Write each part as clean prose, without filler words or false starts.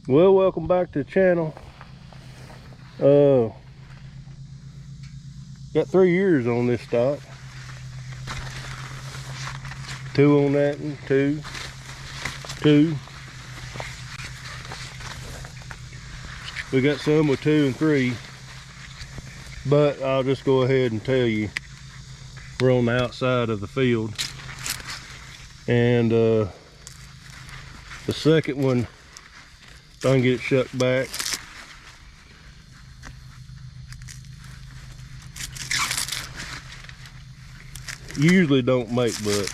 Well, welcome back to the channel. Got 3 years on this stock. 2 on that one, 2. We got some with 2 and 3, but I'll just go ahead and tell you we're on the outside of the field, and the second one, if I can get it shucked back, usually don't make much,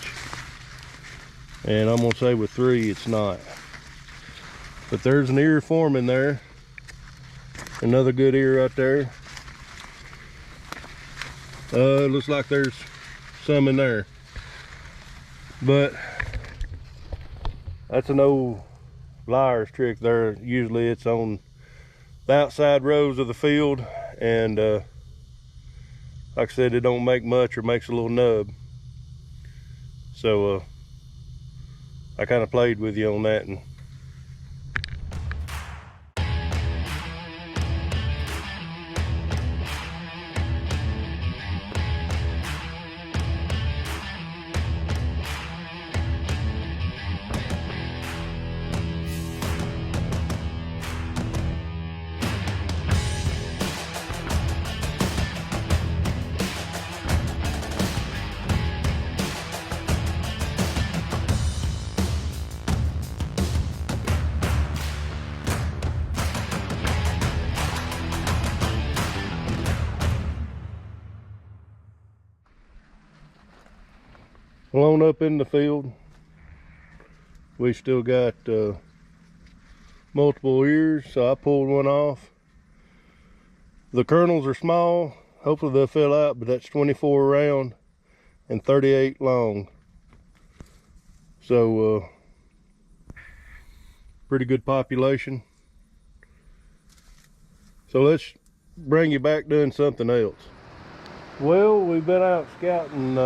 and I'm gonna say with 3 it's not. But there's an ear forming there, another good ear right there. It looks like there's some in there, but that's an old liar's trick there. Usually it's on the outside rows of the field, and like I said, it don't make much or makes a little nub. So I kind of played with you on that. And alone up in the field, we still got multiple ears, so I pulled one off. The kernels are small, hopefully they'll fill out, but that's 24 round and 38 long, so pretty good population. So let's bring you back doing something else. Well, we've been out scouting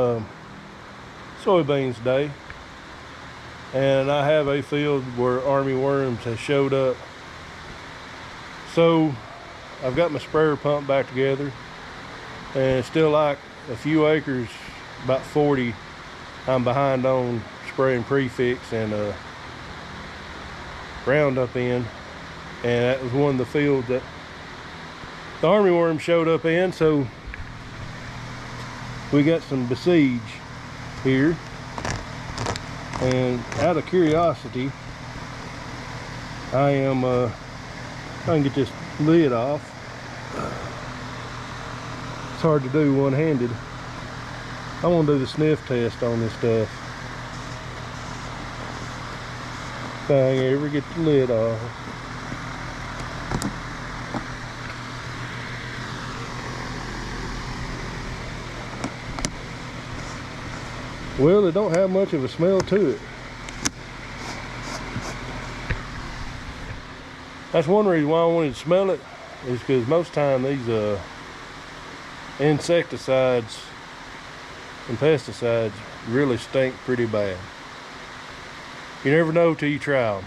soybeans today, and I have a field where army worms has showed up. So I've got my sprayer pump back together, and it's still like a few acres, about 40 I'm behind on spraying prefix and Roundup in, and that was one of the fields that the army worm showed up in. So we got some Besiege here, and out of curiosity, I can get this lid off. It's hard to do one-handed. I want to do the sniff test on this stuff. If I can ever get the lid off. Well, it don't have much of a smell to it. That's one reason why I wanted to smell it, is because most time these insecticides and pesticides really stink pretty bad. You never know till you try them.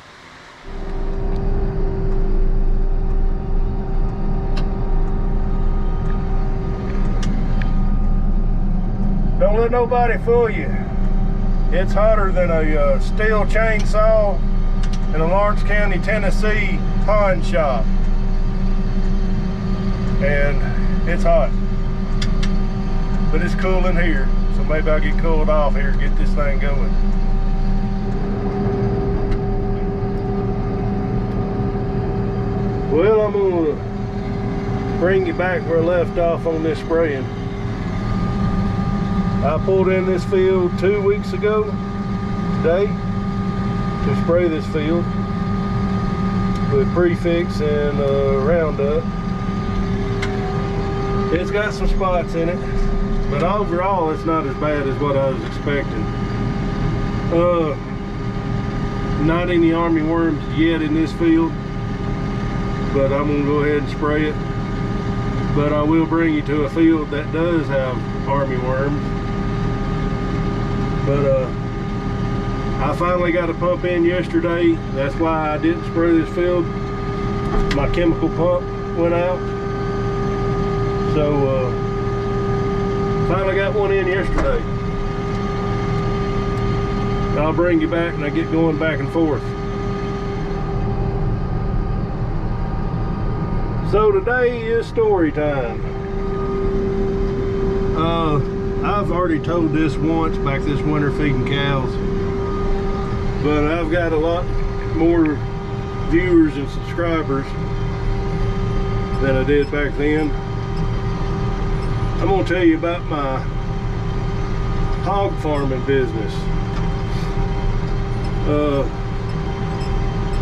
Don't let nobody fool you. It's hotter than a steel chainsaw in a Lawrence County, Tennessee pawn shop. And it's hot. But it's cool in here. So maybe I'll get cooled off here and get this thing going. Well, I'm gonna bring you back where I left off on this spraying. I pulled in this field 2 weeks ago today to spray this field with prefix and Roundup. It's got some spots in it, but overall it's not as bad as what I was expecting. Not any army worms yet in this field, but I'm gonna go ahead and spray it. But I will bring you to a field that does have army worms. But I finally got a pump in yesterday. That's why I didn't spray this field. My chemical pump went out. So finally got one in yesterday. I'll bring you back and I get going back and forth. So today is story time. I've already told this once back this winter feeding cows, but I've got a lot more viewers and subscribers than I did back then. I'm going to tell you about my hog farming business.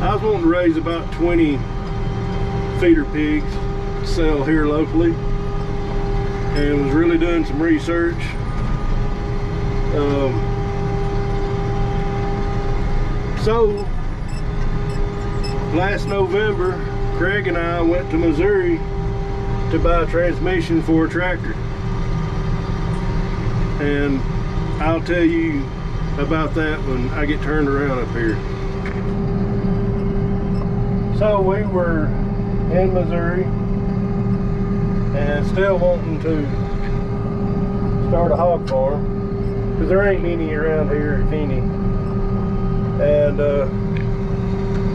I was wanting to raise about 20 feeder pigs to sell here locally, and was really doing some research. So last November, Craig and I went to Missouri to buy a transmission for a tractor, and I'll tell you about that when I get turned around up here. So we were in Missouri and still wanting to start a hog farm because there ain't any around here, if any. And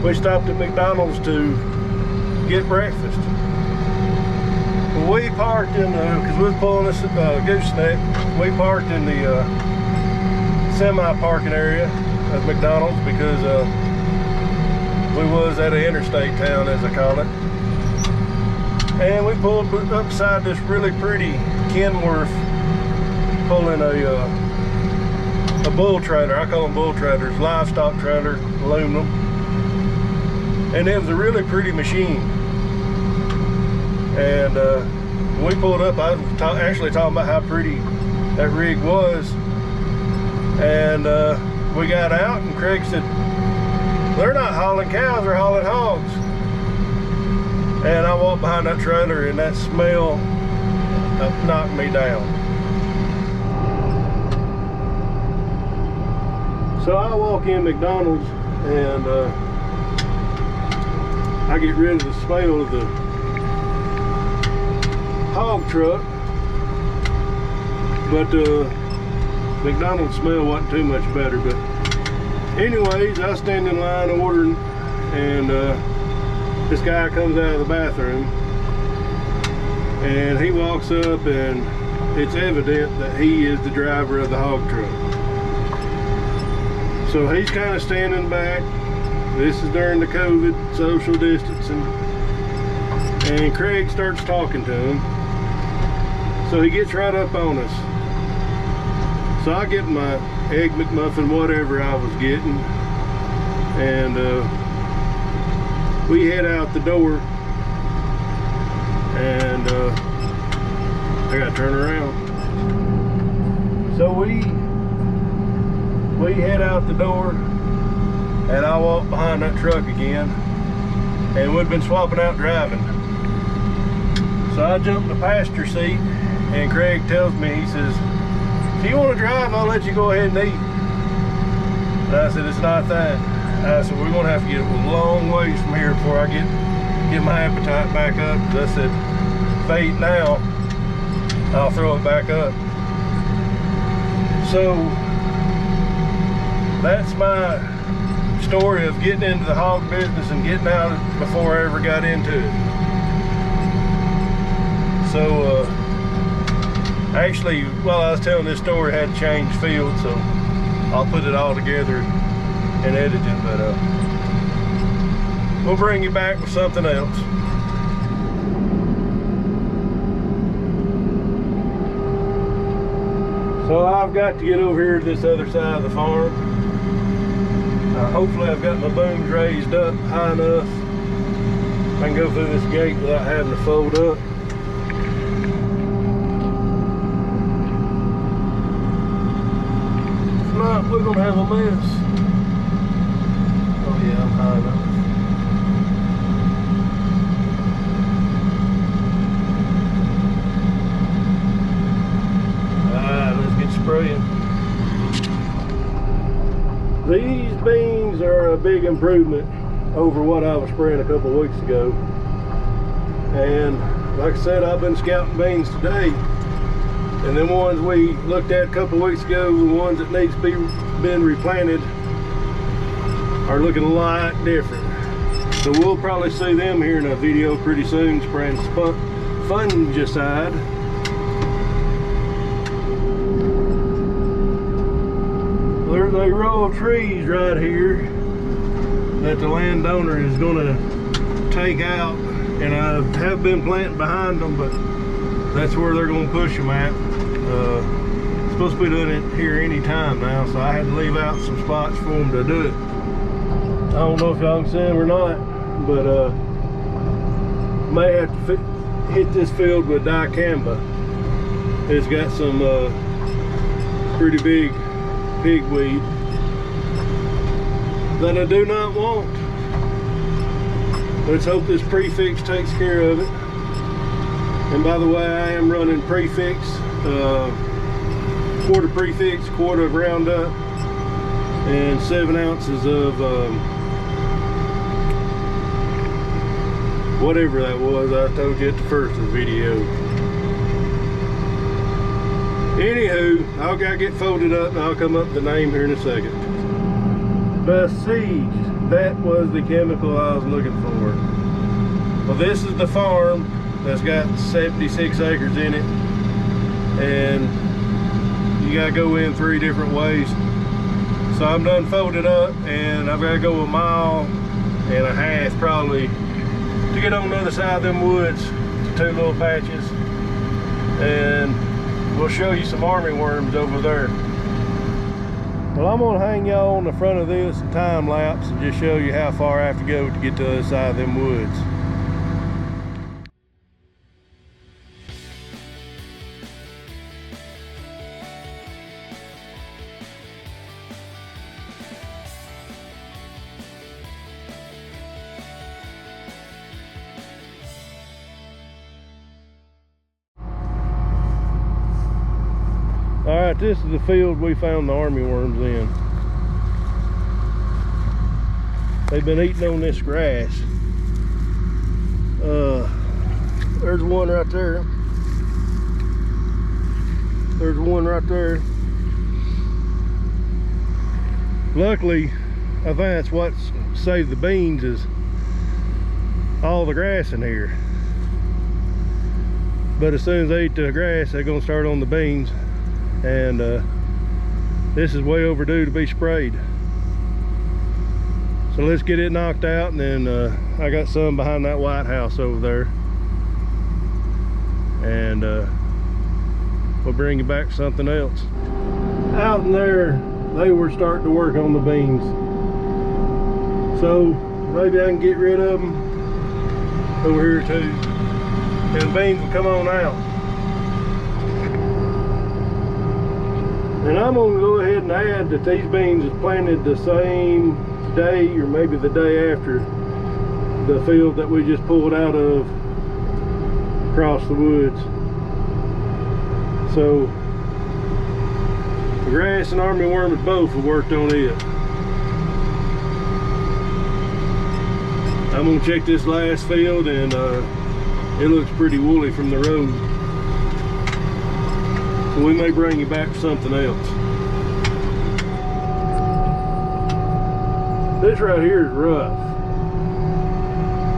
we stopped at McDonald's to get breakfast. We parked in because we was pulling this gooseneck. We parked in the semi-parking area of McDonald's because we was at an interstate town, as I call it. And we pulled up beside this really pretty Kenworth, pulling a bull trailer. I call them bull trailers, livestock trailer, aluminum. And it was a really pretty machine. And when we pulled up, I was actually talking about how pretty that rig was. And we got out and Craig said, they're not hauling cows, they're hauling hogs. And I walked behind that trailer and that smell knocked me down. So I walk in McDonald's and I get rid of the smell of the hog truck, but McDonald's smell wasn't too much better. But anyways, I stand in line ordering, and this guy comes out of the bathroom and he walks up, and it's evident that he is the driver of the hog truck. So he's kind of standing back. This is during the COVID social distancing, and Craig starts talking to him. So he gets right up on us. So I get my Egg McMuffin, whatever I was getting, and we head out the door, and I gotta turn around. So we head out the door, and I walk behind that truck again, and we've been swapping out driving. So I jump in the passenger seat, and Craig tells me, he says, if you want to drive, I'll let you go ahead and eat. And I said, it's not that. I said, we're going to have to get a long ways from here before I get my appetite back up. Because I said, if I eat now, I'll throw it back up. So that's my story of getting into the hog business and getting out before I ever got into it. So actually, while I was telling this story, I had to change field, so I'll put it all together and edit it, but we'll bring you back with something else. So I've got to get over here to this other side of the farm. Hopefully I've got my booms raised up high enough I can go through this gate without having to fold up. If not, we're gonna have a mess. Oh yeah, I'm high enough. Alright, let's get spraying. These big improvement over what I was spraying a couple of weeks ago. And like I said, I've been scouting beans today, and the ones we looked at a couple of weeks ago, the ones that needs to be been replanted, are looking a lot different. So we'll probably see them here in a video pretty soon, spraying fungicide. There's a row of trees right here that the landowner is going to take out, and I have been planting behind them, but that's where they're going to push them at. Supposed to be doing it here any time now, so I had to leave out some spots for them to do it. I don't know if y'all can see them or not, but may have to hit this field with dicamba. It's got some pretty big pigweed that I do not want. Let's hope this prefix takes care of it. And by the way, I am running prefix, quarter prefix, quarter of Roundup, and 7 ounces of whatever that was I told you at the first of the video. Anywho, I'll gotta get folded up and I'll come up with the name here in a second. Besiege, that was the chemical I was looking for. Well, this is the farm that's got 76 acres in it, and you gotta go in 3 different ways. So I'm done folded up, and I've got to go 1.5 miles probably to get on the other side of them woods to 2 little patches, and we'll show you some army worms over there. Well, I'm gonna hang y'all on the front of this time lapse and just show you how far I have to go to get to the other side of them woods. Alright, this is the field we found the army worms in. They've been eating on this grass. There's one right there. There's one right there. Luckily, I think that's what saved the beans, is all the grass in here. But as soon as they eat the grass, they're gonna start on the beans. And this is way overdue to be sprayed. So let's get it knocked out, and then I got some behind that white house over there, and we'll bring you back something else. Out in there, they were starting to work on the beans, so maybe I can get rid of them over here too, and the beans will come on out. And I'm going to go ahead and add that these beans is planted the same day, or maybe the day after, the field that we just pulled out of across the woods. So the grass and army worms both have worked on it. I'm going to check this last field, and it looks pretty woolly from the road. We may bring you back something else. This right here is rough.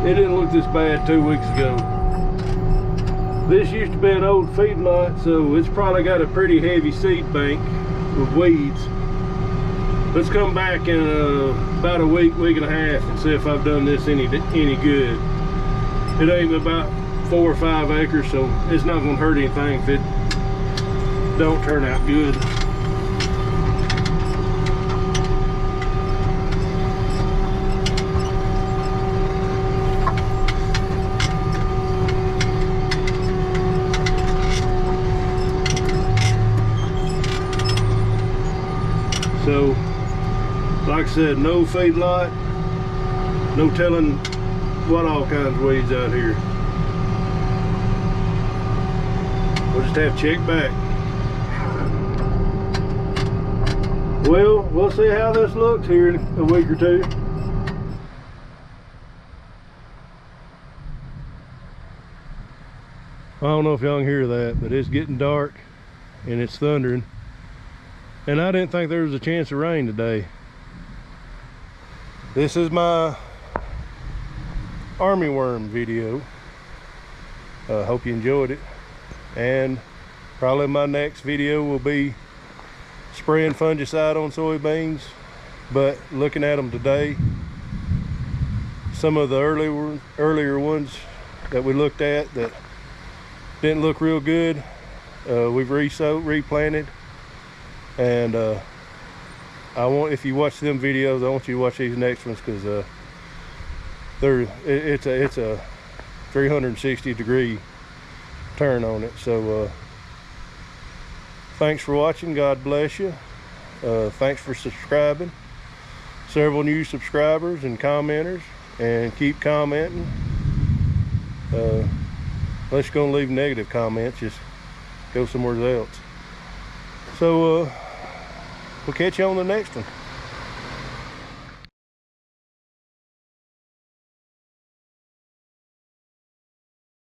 It didn't look this bad 2 weeks ago. This used to be an old feedlot, so it's probably got a pretty heavy seed bank with weeds. Let's come back in about a week, week and a half, and see if I've done this any good. It ain't about 4 or 5 acres, so it's not going to hurt anything if it don't turn out good. So, like I said, no feedlot, no telling what all kinds of weeds out here. We'll just have to check back. Well, we'll see how this looks here in a week or two. don't know if y'all can hear that, but it's getting dark and it's thundering. And I didn't think there was a chance of rain today. This is my armyworm video. Hope you enjoyed it. And probably my next video will be spraying fungicide on soybeans. But looking at them today, some of the earlier ones that we looked at that didn't look real good, we've replanted. And if you watch them videos, I want you to watch these next ones, because it's a 360-degree turn on it. So thanks for watching. God bless you. Thanks for subscribing. Several new subscribers and commenters, and keep commenting. Unless you're gonna leave negative comments, just go somewhere else. So we'll catch you on the next one.